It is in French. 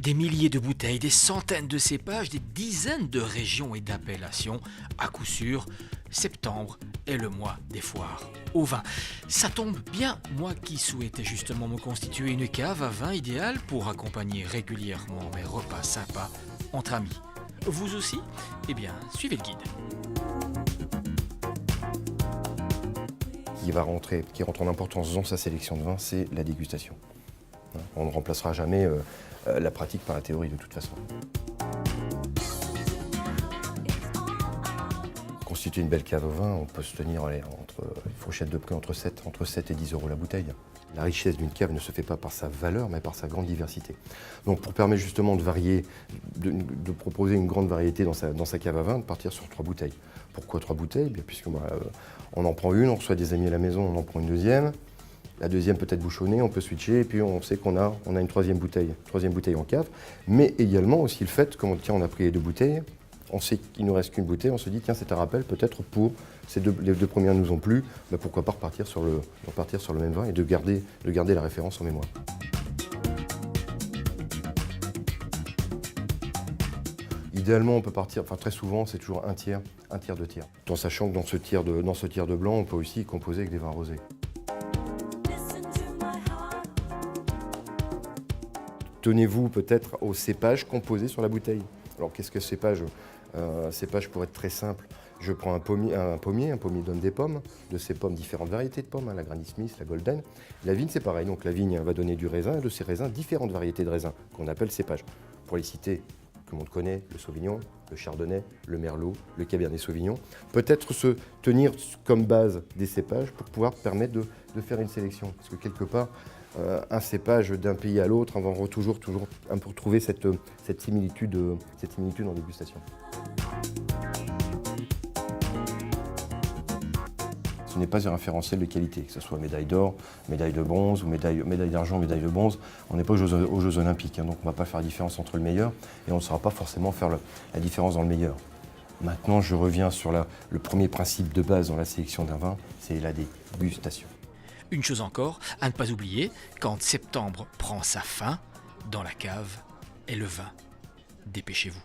Des milliers de bouteilles, des centaines de cépages, des dizaines de régions et d'appellations. À coup sûr, septembre est le mois des foires au vin. Ça tombe bien, moi qui souhaitais justement me constituer une cave à vin idéale pour accompagner régulièrement mes repas sympas entre amis. Vous aussi? Eh bien, suivez le guide. Qui rentre en importance dans sa sélection de vin, c'est la dégustation. On ne remplacera jamais la pratique par la théorie de toute façon. Constituer une belle cave au vin, on peut se tenir entre une fourchette de prix entre 7 et 10 euros la bouteille. La richesse d'une cave ne se fait pas par sa valeur, mais par sa grande diversité. Donc pour permettre justement de varier, de proposer une grande variété dans sa cave à vin, de partir sur 3 bouteilles. Pourquoi 3 bouteilles? Bien, puisque on en prend une, on reçoit des amis à la maison, on en prend une deuxième. La deuxième peut être bouchonnée, on peut switcher, et puis on sait qu'on a une troisième bouteille en cave. Mais également aussi le fait, comme on a pris les 2 bouteilles, on sait qu'il ne nous reste qu'une bouteille, on se dit tiens c'est un rappel peut-être pour les 2 premières nous ont plu, pourquoi pas repartir sur le même vin et de garder la référence en mémoire. Idéalement on peut partir, très souvent c'est toujours un tiers, 2 tiers. En sachant que dans ce tiers de blanc on peut aussi composer avec des vins rosés. Tenez-vous peut-être au cépage composé sur la bouteille. Alors qu'est-ce que cépage? Cépage pour être très simple, je prends un pommier donne des pommes, de ces pommes différentes variétés de pommes, la Granny Smith, la Golden. La vigne c'est pareil, donc la vigne va donner du raisin, et de ces raisins différentes variétés de raisins qu'on appelle cépage. Pour les citer, tout le monde connaît le Sauvignon, le Chardonnay, le Merlot, le Cabernet Sauvignon. Peut-être se tenir comme base des cépages pour pouvoir permettre de faire une sélection, parce que quelque part, un cépage d'un pays à l'autre, on va toujours pour trouver cette similitude en dégustation. Ce n'est pas un référentiel de qualité, que ce soit médaille d'or, médaille de bronze ou médaille d'argent, médaille de bronze. On n'est pas aux Jeux Olympiques, donc on ne va pas faire la différence entre le meilleur et on ne saura pas forcément faire la différence dans le meilleur. Maintenant, je reviens sur le premier principe de base dans la sélection d'un vin, c'est la dégustation. Une chose encore, à ne pas oublier, quand septembre prend sa fin, dans la cave est le vin. Dépêchez-vous.